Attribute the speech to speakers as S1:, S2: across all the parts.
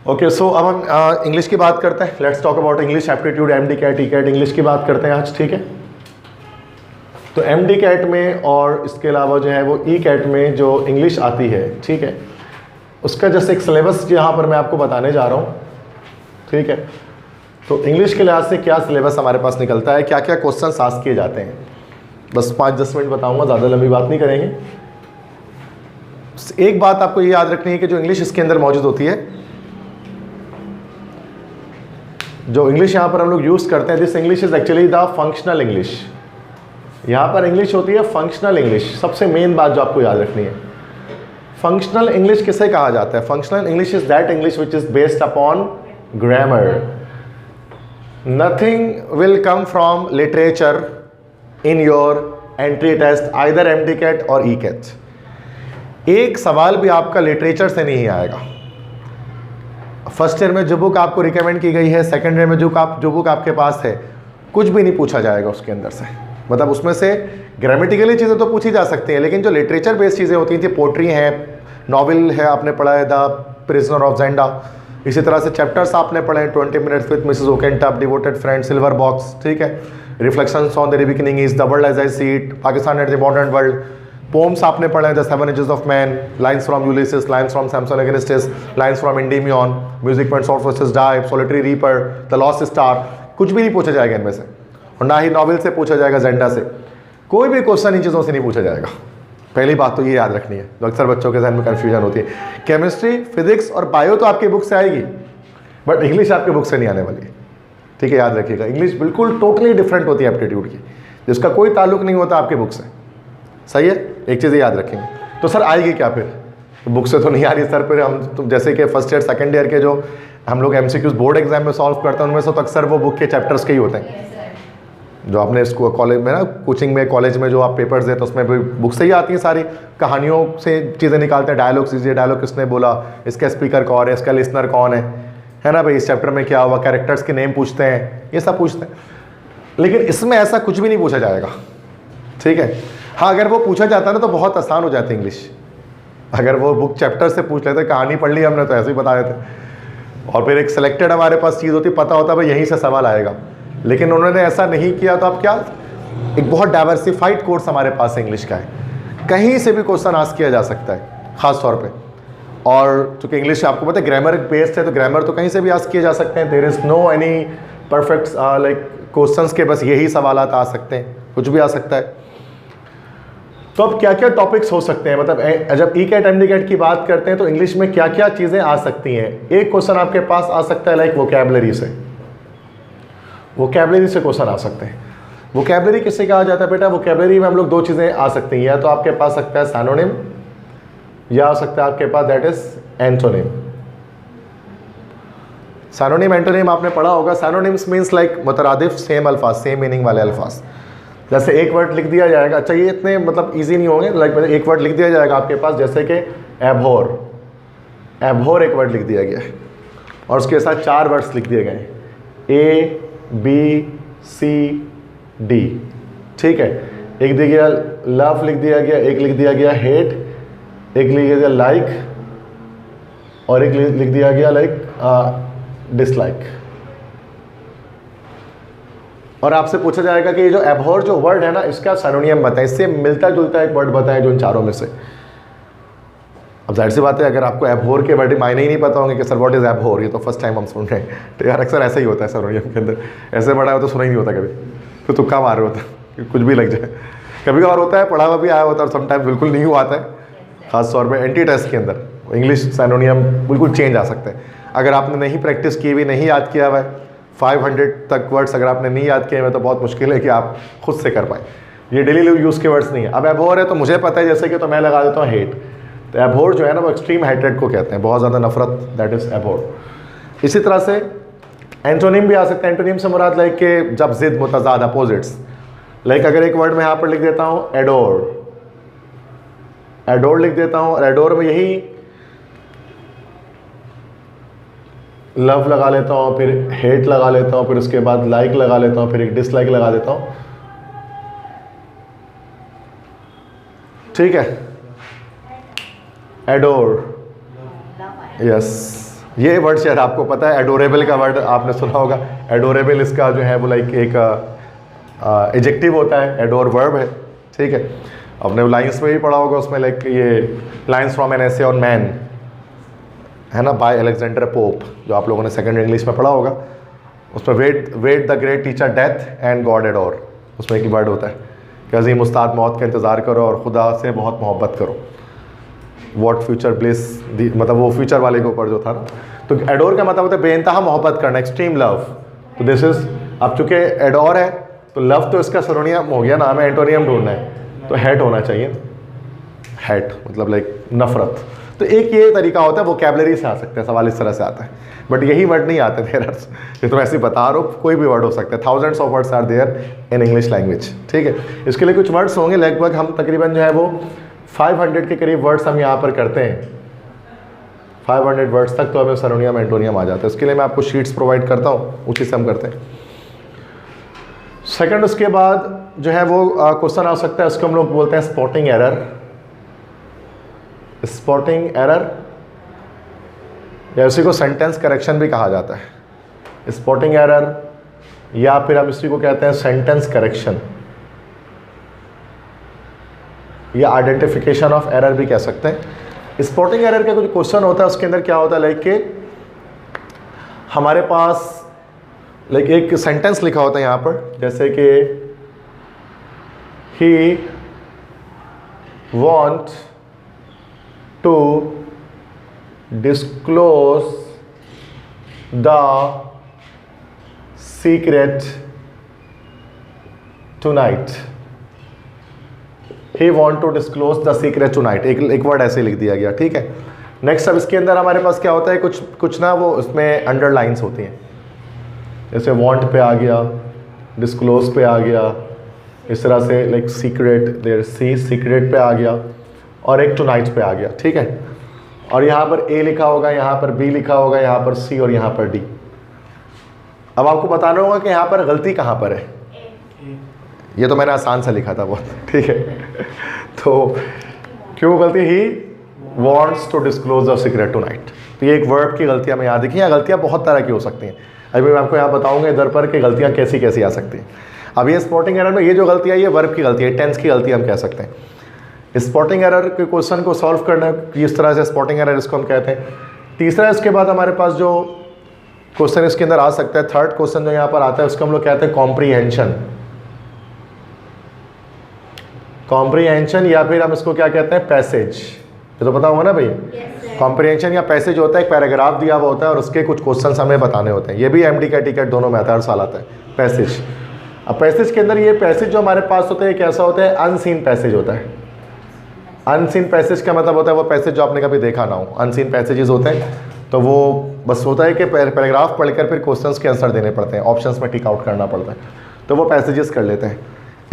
S1: Okay, सो अब हम English की बात करते हैं। Let's talk about English aptitude, MD CAT, E CAT, English की बात करते हैं आज, ठीक है। तो एमडी कैट में और इसके अलावा जो है वो ई कैट में जो इंग्लिश आती है, ठीक है, उसका जैसे एक सिलेबस यहाँ पर मैं आपको बताने जा रहा हूँ, ठीक है। तो इंग्लिश के लिहाज से क्या सिलेबस हमारे पास निकलता है, क्या क्या क्वेश्चन आस्क किए जाते हैं, बस 5-10 मिनट बताऊँगा, ज़्यादा लंबी बात नहीं करेंगे। एक बात आपको ये याद रखनी है कि जो इंग्लिश इसके अंदर मौजूद होती है, जो इंग्लिश यहाँ पर हम लोग यूज़ करते हैं, this English is actually the functional English. यहाँ पर इंग्लिश होती है फंक्शनल इंग्लिश। सबसे मेन बात जो आपको याद रखनी है, फंक्शनल इंग्लिश किसे कहा जाता है? Functional English is that English which is based upon grammar. Nothing will come from literature in your entry test, either MD CAT और ई कैट। एक सवाल भी आपका लिटरेचर से नहीं आएगा। फर्स्ट ईयर में जो बुक आपको रिकमेंड की गई है, सेकंड ईयर में जो बुक आपके पास है, कुछ भी नहीं पूछा जाएगा उसके अंदर से। मतलब उसमें से ग्रामेटिकली चीज़ें तो पूछी जा सकती हैं, लेकिन जो लिटरेचर बेस्ड चीज़ें होती थी, पोट्री है, नॉवल है, आपने पढ़ा है द प्रिजनर ऑफ जेंडा, इसी तरह से चैप्टर्स आपने पढ़े हैं 20 minutes with Mrs Oakentop, devoted friend, silver box, ठीक है, reflections on the rebeginning is the world as I see it, Pakistan at the modern world, poems आपने पढ़े हैं the 7 ages of man, lines from Ulysses, lines from Samson Agonistes, lines from Endymion, music points of verses die, solitary reaper, the lost star, कुछ भी नहीं पूछा जाएगा इनमें से, और ना ही नॉवल से पूछा जाएगा, जेंडा से। कोई भी क्वेश्चन इन चीज़ों से नहीं पूछा जाएगा। पहली बात तो ये याद रखनी है, जो अक्सर बच्चों के जहन में कन्फ्यूजन होती है। केमिस्ट्री, फिजिक्स और बायो तो आपकी बुक से आएगी, बट इंग्लिश आपके बुक से नहीं आने वाली, ठीक है, याद रखिएगा। इंग्लिश बिल्कुल टोटली डिफरेंट होती है एप्टीट्यूड की, जिसका कोई ताल्लुक नहीं होता आपके बुक से, सही है, एक चीज़ याद रखेंगे। तो सर आएगी क्या फिर? बुक से तो नहीं आ रही सर, फिर हम तो जैसे कि फर्स्ट ईयर सेकंड ईयर के जो हम लोग एमसीक्यूज बोर्ड एग्जाम में सॉल्व करते हैं, उनमें से तो अक्सर वो बुक के चैप्टर्स के ही होते हैं। जो आपने इसको कॉलेज में ना, कोचिंग में, कॉलेज में जो आप पेपर्स देते हैं, उसमें भी बुक से ही आती हैं सारी, कहानियों से चीज़ें निकालते हैं, डायलॉग्स, ये डायलॉग किसने बोला, इसका स्पीकर कौन है, इसका लिसनर कौन है ना भाई, इस चैप्टर में क्या हुआ, कैरेक्टर्स के नेम पूछते हैं, ये सब पूछते हैं। लेकिन इसमें ऐसा कुछ भी नहीं पूछा जाएगा, ठीक है। हाँ, अगर वो पूछा जाता है ना तो बहुत आसान हो जाती है इंग्लिश। अगर वो बुक चैप्टर से पूछ लेते, कहानी पढ़ ली हमने तो ऐसे ही बता देते, और फिर एक सिलेक्टेड हमारे पास चीज़ होती, पता होता भाई यहीं से सवाल आएगा। लेकिन उन्होंने ऐसा नहीं किया, तो अब क्या, एक बहुत डाइवर्सिफाइड कोर्स हमारे पास इंग्लिश का है, कहीं से भी क्वेश्चन आस्क किया जा सकता है ख़ास तौर पे। और चूँकि इंग्लिश आपको पता है ग्रामर बेस्ड है, तो ग्रामर तो कहीं से भी आस्क किए जा सकते हैं। There is no any perfect like questions के बस यही सवालात आ सकते हैं, कुछ भी आ सकता है। तो अब क्या क्या टॉपिक्स हो सकते हैं, मतलब जब ई कैट एमडी कैट की बात करते हैं तो इंग्लिश में क्या क्या चीज़ें आ सकती हैं। एक क्वेश्चन आपके पास आ सकता है लाइक वोकैबलरी से, वोकैबलरी से क्वेश्चन आ सकते हैं। वोकैबलरी किससे कहा जाता है बेटा? वोकैबलरी में हम लोग दो चीज़ें आ सकती हैं, या तो आपके पास सकता है सैनोनिम, या आ सकता है आपके पास that is antonym. Synonym, antonym आपने पढ़ा होगा। सैनोनिम्स मीन्स लाइक मुतरादिफ, सेम अल्फाज, सेम मीनिंग वाले अल्फाज। जैसे एक वर्ड लिख दिया जाएगा, अच्छा ये इतने मतलब इजी नहीं होंगे, लाइक एक वर्ड लिख दिया जाएगा आपके पास, जैसे कि एबहोर, एबहोर एक वर्ड लिख दिया गया है, और उसके साथ 4 वर्ड्स लिख दिए गए, ए बी सी डी, ठीक है। एक दिया गया लव लिख दिया गया, एक लिख दिया गया हेट, एक लिख दिया गया लाइक, और एक लिख दिया गया लाइक डिसलाइक। और आपसे पूछा जाएगा कि ये जो एबहोर जो वर्ड है ना, इसका सिनोनिम बताएं, इससे मिलता जुलता एक वर्ड बताएं जो इन चारों में से। अब जाहिर सी बात है, अगर आपको एबहोर के वर्ड मायने ही नहीं पता होंगे कि सर व्हाट इज एबहोर, ये तो फर्स्ट टाइम हम सुन रहे हैं, तो यार अक्सर ऐसा ही होता है सिनोनिम के अंदर, ऐसे पढ़ा हो तो सुना ही नहीं होता कभी, तो तुक्का मार रहे होता है, कुछ भी लग जाए। कभी कभार होता है पढ़ा हुआ भी आया होता है, और समटाइम्स बिल्कुल नहीं हुआ आता है, खास तौर पर एंटी टेस्ट के अंदर इंग्लिश सिनोनिम बिल्कुल चेंज आ सकते हैं। अगर आपने नहीं प्रैक्टिस की हुई, नहीं याद किया हुआ है 500 तक वर्ड्स अगर आपने नहीं याद किए हुए, तो बहुत मुश्किल है कि आप खुद से कर पाए। ये डेली यूज़ के वर्ड्स नहीं है। अब एबहोर है तो मुझे पता है, जैसे कि तो मैं लगा देता हूँ हेट, तो एबहोर जो है ना वो एक्सट्रीम हेट्रेड को कहते हैं, बहुत ज़्यादा नफरत, दैट इज़ एबहोर। इसी तरह से एंटोनिम भी आ सकता है। एंटोनिम से मुराद लाइक के जब जिद, मुतज़ाद, अपोजिट्स। लाइक अगर एक वर्ड मैं यहाँ पर लिख देता हूँ एडोर, एडोर लिख देता हूँ, और एडोर में यही लव लगा लेता हूँ, फिर हेट लगा लेता हूँ, फिर उसके बाद लाइक लगा लेता हूँ, फिर एक डिसलाइक लगा देता हूँ, ठीक है। एडोर, यस, ये वर्ड शायद आपको पता है, एडोरेबल का वर्ड आपने सुना होगा। एडोरेबल इसका जो है वो लाइक एक एडजेक्टिव होता है, एडोर वर्ब है, ठीक है। आपने लाइन्स में भी पढ़ा होगा, उसमें लाइक ये lines from an essay on man है ना, बाय अलेक्जेंडर पोप, जो आप लोगों ने सेकंड इंग्लिश में पढ़ा होगा। उसमें wait the great teacher death and God adore, उसमें एक वर्ड होता है कि अजीम उस्ताद मौत का इंतज़ार करो और खुदा से बहुत मोहब्बत करो। वॉट फ्यूचर ब्लिस, मतलब वो फ्यूचर वाले के ऊपर जो था ना। तो एडोर का मतलब होता है बेइंतहा मोहब्बत करना, एक्सट्रीम लव। तो दिस इज, अब चूंकि एडोर है तो लव तो इसका सिनोनियम हो गया ना, हमें एंटोनियम ढूंढना है, तो हेट होना चाहिए। हेट मतलब लाइक नफरत। तो एक ये तरीका होता है, वोकैबुलरी से आ सकता है, सवाल इस तरह से आता है, बट यही वर्ड नहीं आते थे। ये तो ऐसे बता रहा हूँ, कोई भी वर्ड हो सकता है। Thousands of words are there in English language, ठीक है। इसके लिए कुछ वर्ड्स होंगे, लगभग हम तकरीबन जो है वो 500 के करीब वर्ड्स हम यहाँ पर करते हैं। 500 वर्ड्स तक तो हमें सिनोनियम एंटोनियम आ जाता है। इसके लिए मैं आपको शीट्स प्रोवाइड करता हूँ, उसी से हम करते हैं। सेकंड, उसके बाद जो है वो क्वेश्चन आ सकता है, उसको हम लोग बोलते हैं स्पॉटिंग एरर। स्पॉटिंग एरर या उसी को सेंटेंस करेक्शन भी कहा जाता है। स्पॉटिंग एरर या फिर हम इसी को कहते हैं सेंटेंस करेक्शन या आइडेंटिफिकेशन ऑफ एरर भी कह सकते हैं। स्पॉटिंग एरर का कुछ क्वेश्चन होता है, उसके अंदर क्या होता है लाइक के हमारे पास लाइक एक सेंटेंस लिखा होता है यहाँ पर, जैसे कि he want to disclose the secret tonight. He want to disclose the secret tonight, एक वर्ड ऐसे लिख दिया गया, ठीक है। नेक्स्ट, अब इसके अंदर हमारे पास क्या होता है, कुछ ना वो उसमें अंडरलाइंस होती हैं, जैसे वॉन्ट पे आ गया, डिस्क्लोज पे आ गया, इस तरह से लाइक सीक्रेट, देयर सीक्रेट पे आ गया, और एक टुनाइट पे आ गया, ठीक है। और यहाँ पर ए लिखा होगा, यहाँ पर बी लिखा होगा, यहाँ पर सी और यहाँ पर डी। अब आपको बताना होगा कि यहाँ पर गलती कहाँ पर है। ये तो मैंने आसान सा लिखा था बहुत, ठीक है। तो क्यों गलती, he wants to disclose the secret tonight. तो ये एक वर्ब की गलती हमें याद रखिए। गलतियाँ बहुत तरह की हो सकती हैं, अभी मैं आपको यहाँ बताऊँगा इधर पर कि गलतियाँ कैसी कैसी आ सकती हैं। अब ये स्पॉटिंग एरर में ये जो गलती है, ये वर्ब की गलती है, टेंस की गलती हम कह सकते हैं। स्पॉटिंग एरर के क्वेश्चन को सॉल्व करना इस तरह से, स्पॉटिंग एरर इसको हम कहते हैं। तीसरा, इसके बाद हमारे पास जो क्वेश्चन इसके अंदर आ सकता है, थर्ड क्वेश्चन जो यहाँ पर आता है, उसको हम लोग कहते हैं कॉम्प्रीहेंशन। कॉम्प्रीहेंशन या फिर हम इसको क्या कहते हैं, पैसेज। ये तो पता होगा ना भाई। कॉम्प्रीहेंशन या पैसेज होता है, एक पैराग्राफ दिया हुआ होता है और उसके कुछ क्वेश्चन हमें बताने होते हैं। ये भी एमडी का टिकट दोनों में आता है, हर साल आता है पैसेज। अब पैसेज के अंदर ये पैसेज जो हमारे पास होता है, कैसा होता है, अनसीन पैसेज होता है। अनसीन पैसेज का मतलब होता है वो पैसेज जो आपने कभी देखा ना हो। अनसीन पैसेजेस होते हैं, तो वो बस होता है कि पैराग्राफ पढ़कर फिर क्वेश्चंस के आंसर देने पड़ते हैं, ऑप्शंस में टिक आउट करना पड़ता है, तो वो पैसेजेस कर लेते हैं।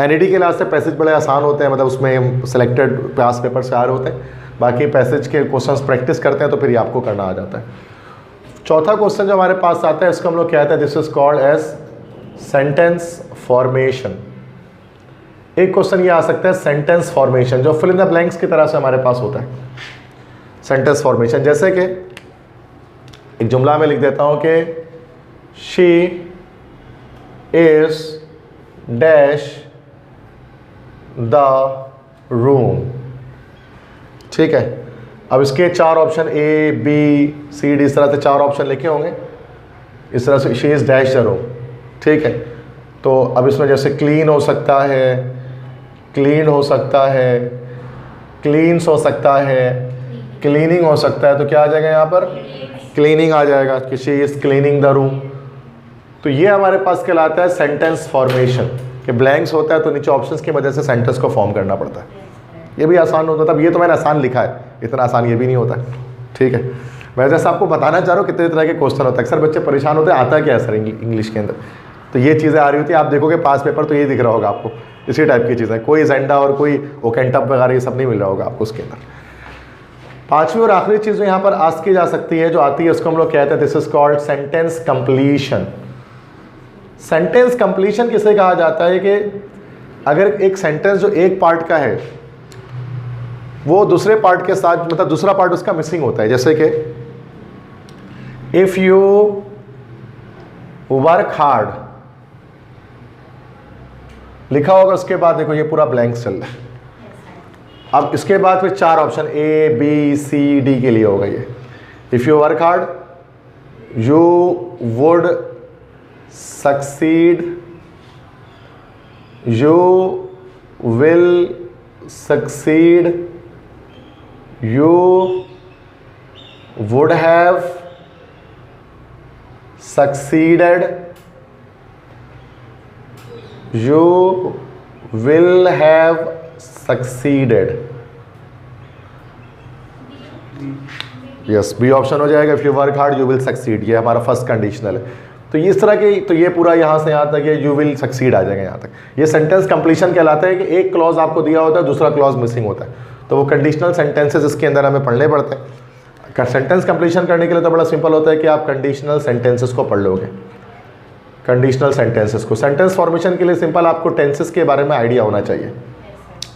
S1: एनईडी के लिहाज से पैसेज बड़े आसान होते हैं, मतलब उसमें सिलेक्टेड पास पेपर से आ रहे होते हैं। बाकी पैसेज के क्वेश्चंस प्रैक्टिस करते हैं तो फिर ये आपको करना आ जाता है। चौथा क्वेश्चन जो हमारे पास आता है, इसको हम लोग कहते हैं, this is called as sentence formation. एक क्वेश्चन ये आ सकता है सेंटेंस फॉर्मेशन, जो फिल इन द ब्लैंक्स की तरह से हमारे पास होता है। सेंटेंस फॉर्मेशन जैसे कि एक जुमला में लिख देता हूं कि she is dash the room, ठीक है। अब इसके 4 option A B C D, इस तरह से 4 ऑप्शन लिखे होंगे, इस तरह से she is dash the room, ठीक है। तो अब इसमें जैसे क्लीन हो सकता है, क्लीन हो सकता है, क्लीन्स हो सकता है, क्लीनिंग हो सकता है, तो क्या आ जाएगा यहाँ पर, क्लीनिंग आ जाएगा कि she is cleaning the room. तो ये हमारे पास कहलाता है सेंटेंस फॉर्मेशन, कि ब्लैंक्स होता है तो नीचे ऑप्शंस की मदद से सेंटेंस को फॉर्म करना पड़ता है। ये भी आसान होता था, अब ये तो मैंने आसान लिखा है, इतना आसान ये भी नहीं होता, ठीक है। मैं जैसे आपको बताना चाह रहा हूँ कितने तरह के क्वेश्चन होते हैं। अक्सर बच्चे परेशान होते हैं, आता क्या है सर इंग्लिश के अंदर, तो ये चीज़ें आ रही होती है। आप देखोगे पास पेपर तो ये दिख रहा होगा आपको, इसी टाइप की चीज़ें, कोई एजेंडा और कोई ओकेंटअप वगैरह ये सब नहीं मिल रहा होगा आपको उसके अंदर। पांचवी और आखिरी चीज़ जो यहाँ पर आस्क की जा सकती है, जो आती है, उसको हम लोग कहते हैं this is called sentence completion. Sentence completion किसे कहा जाता है कि अगर एक सेंटेंस जो एक पार्ट का है वो दूसरे पार्ट के साथ, मतलब दूसरा पार्ट उसका मिसिंग होता है। जैसे कि इफ यू वर्क हार्ड, लिखा होगा, उसके बाद देखो ये पूरा ब्लैंक चल रहा है। अब इसके बाद फिर 4 option A B C D के लिए होगा ये। If you work hard you would succeed, you will succeed, you would have succeeded, you will have succeeded। Yes, B option हो जाएगा। If you work hard you will succeed, ये हमारा first conditional है। तो इस तरह के, तो ये पूरा यहाँ से यहाँ तक ये यू विल सक्सीड आ जाएगा यहाँ तक। ये सेंटेंस कंप्लीशन कहलाता है कि एक क्लॉज आपको दिया होता है, दूसरा क्लॉज मिसिंग होता है, तो वो कंडीशनल सेंटेंसेस इसके अंदर हमें पढ़ने पड़ते हैं। सेंटेंस कंप्लीशन करने के लिए तो बड़ा सिंपल होता है कि आप कंडीशनल सेंटेंसेस को पढ़ लोगे। कंडीशनल सेंटेंसेस को, सेंटेंस फॉर्मेशन के लिए सिंपल आपको टेंसेस के बारे में आइडिया होना चाहिए,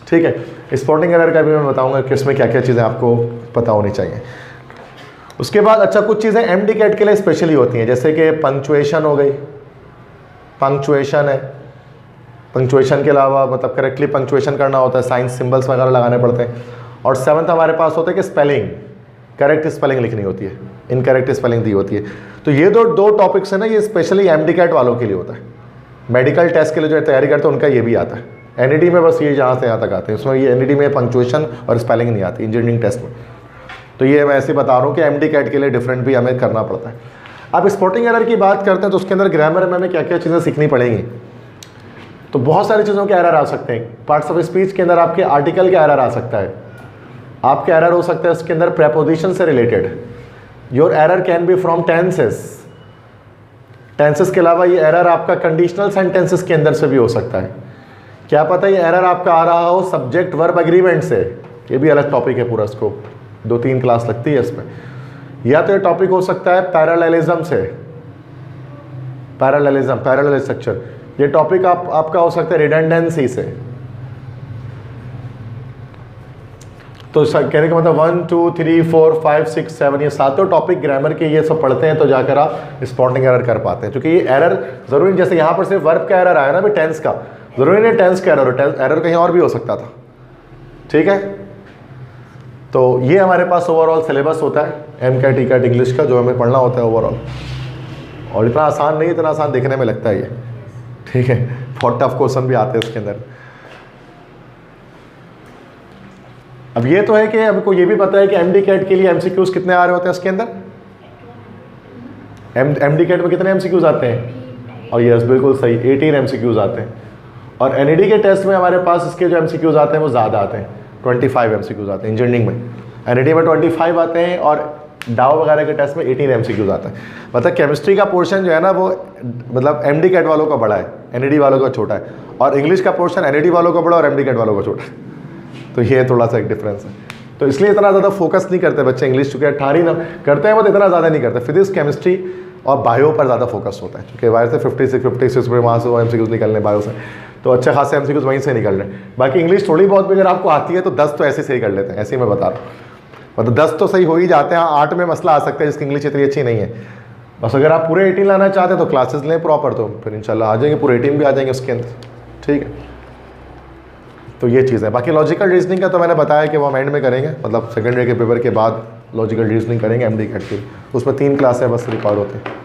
S1: ठीक है। स्पॉटिंग एरर का भी मैं बताऊंगा कि इसमें क्या क्या चीज़ें आपको पता होनी चाहिए। उसके बाद अच्छा, कुछ चीज़ें एमडीकेट के लिए स्पेशली होती हैं, जैसे कि पंक्चुएशन हो गई, पंक्चुएशन है, पंक्चुएशन के अलावा मतलब करेक्टली पंक्चुएशन करना होता है, साइंस सिंबल्स वगैरह लगाने पड़ते हैं। और 7th हमारे पास होता है कि स्पेलिंग, करेक्ट स्पेलिंग लिखनी होती है, इनकरेक्ट स्पेलिंग दी होती है। तो ये दो टॉपिक्स है ना, ये स्पेशली एमडीकेट वालों के लिए होता है। मेडिकल टेस्ट के लिए जो तैयारी करते हैं उनका ये भी आता है। एनईडी में बस ये जहाँ से यहाँ तक आते हैं, उसमें ये एनईडी में पंक्चुएशन और स्पेलिंग नहीं आती इंजीनियरिंग टेस्ट में। तो ये मैं ऐसे बता रहा हूँ कि एमडीकेट के लिए डिफरेंट भी हमें करना पड़ता है। अब स्पॉटिंग एरर की बात करते हैं तो उसके अंदर ग्रामर में हमें क्या क्या चीज़ें सीखनी पड़ेंगी। तो बहुत सारी चीज़ों के एरर आ सकते हैं। पार्ट्स ऑफ स्पीच के अंदर आपके आर्टिकल का एरर आ सकता है, आपके एरर हो सकता है उसके अंदर प्रेपोजिशन से related. Your error can be from tenses, tenses के अलावा ये एरर आपका कंडीशनल सेंटेंसेस के अंदर से भी हो सकता है। क्या पता ये एरर आपका आ रहा हो सब्जेक्ट वर्ब एग्रीमेंट से, ये भी अलग टॉपिक है पूरा, इसको 2-3 क्लास लगती है इसमें। या तो ये टॉपिक हो सकता है पैरेललिज्म से, पैरेलल स्ट्रक्चर। ये टॉपिक आपका हो सकता है रिडंडेंसी से। तो कहने का मतलब 1 2 3 4 5 6 7 ये 7 टॉपिक ग्रामर के ये सब पढ़ते हैं, तो जाकर आप स्पॉटिंग एरर कर पाते हैं। क्योंकि ये एरर जरूरी, जैसे यहाँ पर सिर्फ वर्ब का एरर आया ना, भी टेंस का जरूरी नहीं, टेंस का एरर कहीं और भी हो सकता था, ठीक है। तो ये हमारे पास ओवरऑल सिलेबस होता है एमकेट ईकेट इंग्लिश का, जो हमें पढ़ना होता है ओवरऑल। और इतना आसान नहीं, इतना आसान देखने में लगता है ये, ठीक है। बहुत टफ क्वेश्चन भी आते हैं इसके अंदर। अब ये तो है कि हमको ये भी पता है कि एमडीकेट के लिए एमसीक्यूज कितने आ रहे होते हैं इसके अंदर। एमडीकेट में कितने एमसीक्यूज आते हैं? और यस बिल्कुल सही, 18 एमसीक्यूज आते हैं। और एनईडी के टेस्ट में हमारे पास इसके जो एमसीक्यूज आते हैं वो ज़्यादा आते हैं, 25 एमसीक्यूज आते हैं इंजीनियरिंग में। एनईडी में 25 आते हैं और डाव वगैरह के टेस्ट में 18 एमसीक्यूज आता है। मतलब केमिस्ट्री का पोर्शन जो है ना वो मतलब एमडीकेट वालों का बड़ा है, एनईडी वालों का छोटा है। और इंग्लिश का पोर्शन एनईडी वालों का बड़ा और एमडीकेट वालों का छोटा है। तो ये थोड़ा सा एक डिफरेंस है। तो इसलिए इतना ज़्यादा फोकस नहीं करते बच्चे इंग्लिश, चूँकि 18 ना करते हैं वो तो इतना ज़्यादा नहीं करते। फिजिक्स केमिस्ट्री और बायो पर ज़्यादा फोकस होता है, क्योंकि बायो से 56 पे वहाँ से वो एमसीक्यूज निकलने, बायो से तो अच्छे खासे एमसीक्यूज वहीं से निकल रहे हैं। बाकी इंग्लिश थोड़ी बहुत भी अगर आपको आती है तो 10 तो ऐसे सही कर लेते हैं, ऐसे ही मैं बता रहा हूँ। मतलब 10 तो सही हो ही जाते हैं। 8 में मसला आ सकता है जिसकी इंग्लिश इतनी अच्छी नहीं है। बस अगर आप पूरे 18 लाना चाहते हैं तो क्लासेस लें प्रॉपर, तो फिर इंशाल्लाह आ जाएंगे, पूरे 18 भी आ जाएंगे उसके अंदर, ठीक है। तो ये चीज़ है। बाकी लॉजिकल रीजनिंग का तो मैंने बताया कि वो हम एंड में करेंगे, मतलब सेकेंडरी के पेपर के बाद लॉजिकल रीजनिंग करेंगे एमडीकेट की। उसमें 3 क्लासें बस रिकॉर्ड होते हैं।